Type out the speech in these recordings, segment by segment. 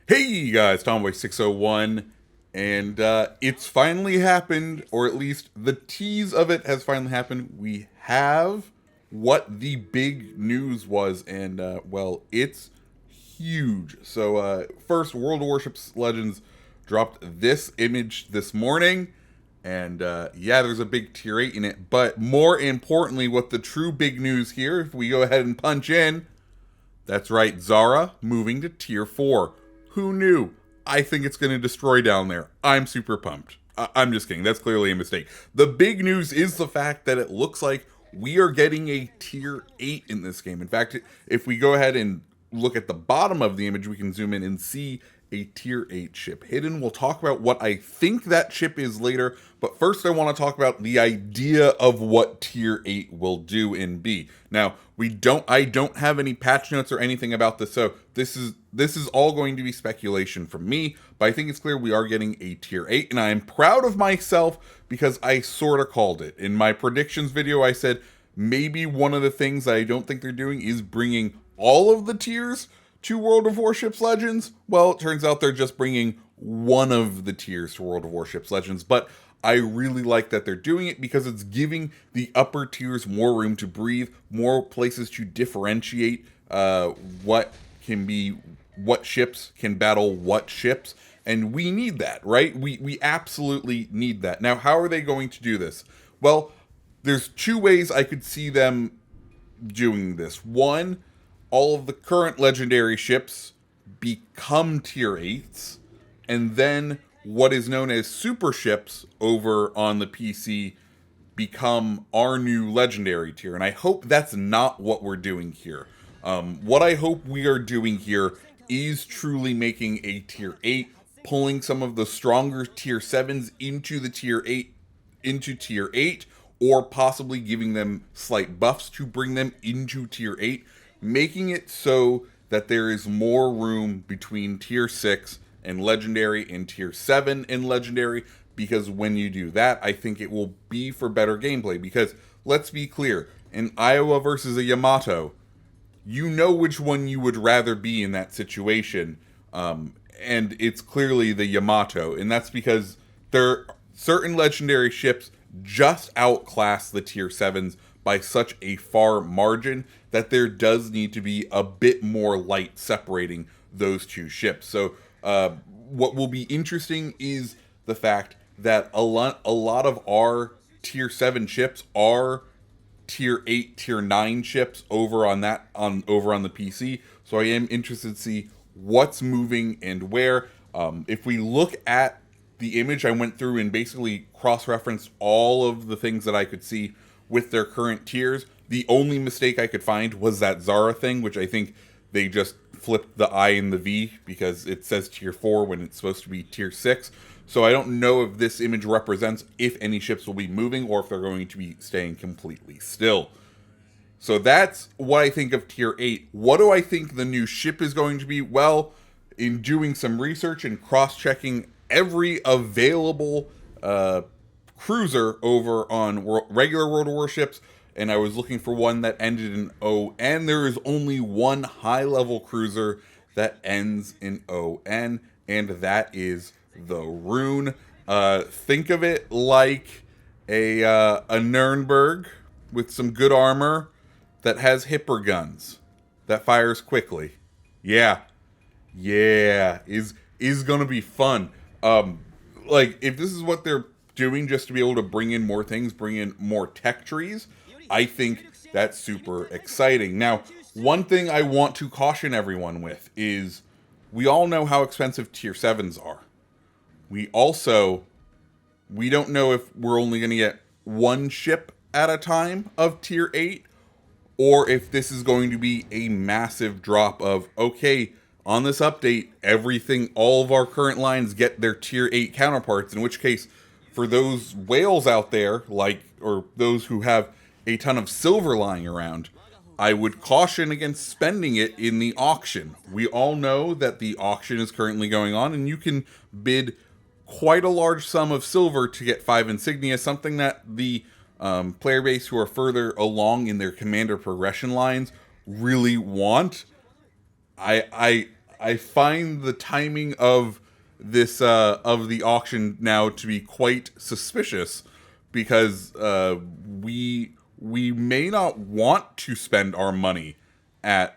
Hey guys, Tomboy601, and it's finally happened, or at least the tease of it has finally happened. We have what the big news was, and well, it's huge. So, first, World of Warships Legends dropped this image this morning, and yeah, there's a big tier 8 in it, but more importantly, what the true big news here, if we go ahead and punch in, that's right, Zara moving to tier 4. Who knew? I think it's going to destroy down there. I'm super pumped. I'm just kidding. That's clearly a mistake. The big news is the fact that it looks like we are getting a tier 8 in this game. In fact, if we go ahead and look at the bottom of the image, we can zoom in and see a tier 8 ship hidden. We'll talk about what I think that ship is later, but first I want to talk about the idea of what tier 8 will do in B. Now, I don't have any patch notes or anything about this, so this is all going to be speculation from me, but I think it's clear we are getting a tier 8, and I am proud of myself because I sort of called it. In my predictions video, I said maybe one of the things I don't think they're doing is bringing all of the tiers to World of Warships Legends. Well, it turns out they're just bringing one of the tiers to World of Warships Legends, but I really like that they're doing it because it's giving the upper tiers more room to breathe, more places to differentiate what ships can battle what ships, and we need that, right? We absolutely need that. Now, how are they going to do this? Well, there's two ways I could see them doing this. One, all of the current legendary ships become tier 8s, and then what is known as super ships over on the PC become our new legendary tier. And I hope that's not what we're doing here. What I hope we are doing here is truly making a tier 8, pulling some of the stronger tier 7s into the tier 8, or possibly giving them slight buffs to bring them into tier 8, making it so that there is more room between tier 6 and legendary and tier 7 and legendary, because when you do that, I think it will be for better gameplay. Because let's be clear, in Iowa versus a Yamato, you know which one you would rather be in that situation, and it's clearly the Yamato, and that's because certain legendary ships just outclass the tier 7s by such a far margin that there does need to be a bit more light separating those two ships. So what will be interesting is the fact that a lot of our tier 7 ships are tier 8, tier 9 ships over on the PC. So I am interested to see what's moving and where. If we look at the image, I went through and basically cross-referenced all of the things that I could see with their current tiers. The only mistake I could find was that Zara thing, which I think they just flipped the I and the V because it says tier 4 when it's supposed to be tier 6. So I don't know if this image represents if any ships will be moving or if they're going to be staying completely still. So that's what I think of tier 8. What do I think the new ship is going to be? Well, in doing some research and cross-checking every available cruiser over on regular World of Warships, and I was looking for one that ended in O, and there is only one high-level cruiser that ends in ON, and that is the Rune. Think of it like a Nuremberg with some good armor that has hipper guns that fires quickly. Yeah, is gonna be fun. Like, if this is what they're doing just to be able to bring in more things, bring in more tech trees, I think that's super exciting. Now, one thing I want to caution everyone with is we all know how expensive tier 7s are. We don't know if we're only going to get one ship at a time of tier 8, or if this is going to be a massive drop of, okay, on this update, all of our current lines get their tier 8 counterparts, in which case, for those whales out there, or those who have a ton of silver lying around, I would caution against spending it in the auction. We all know that the auction is currently going on, and you can bid quite a large sum of silver to get 5 insignia, something that the player base who are further along in their commander progression lines really want. I find the timing of this of the auction now to be quite suspicious because we may not want to spend our money at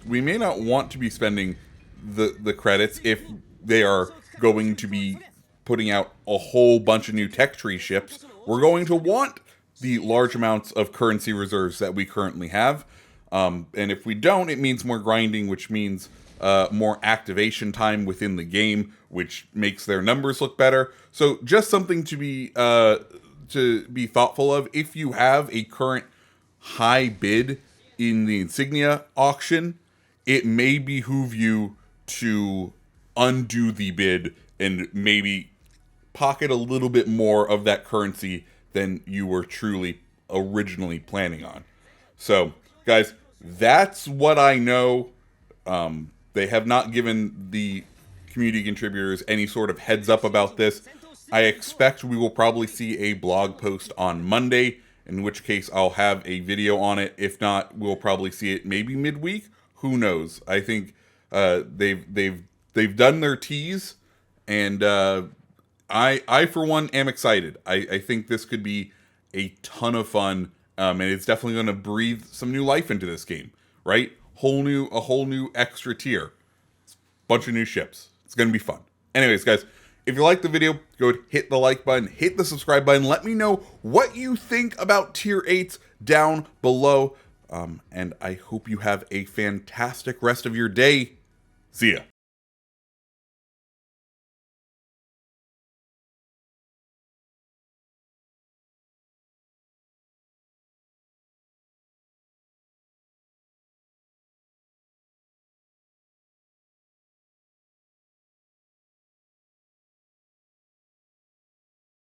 we may not want to be spending the credits if they are going to be putting out a whole bunch of new tech tree ships. We're going to want the large amounts of currency reserves that we currently have. And if we don't, it means more grinding, which means more activation time within the game, which makes their numbers look better. So just something to be thoughtful of. If you have a current high bid in the insignia auction, it may behoove you to undo the bid and maybe pocket a little bit more of that currency than you were truly originally planning on. So, guys, that's what I know. They have not given the community contributors any sort of heads up about this. I expect we will probably see a blog post on Monday, in which case I'll have a video on it. If not, we'll probably see it maybe midweek. Who knows? I think they've done their tease, and I for one am excited. I think this could be a ton of fun, and it's definitely going to breathe some new life into this game, right? A whole new extra tier, bunch of new ships. It's going to be fun. Anyways, guys, if you like the video, go ahead, hit the like button, hit the subscribe button. Let me know what you think about tier 8s down below. And I hope you have a fantastic rest of your day. See ya.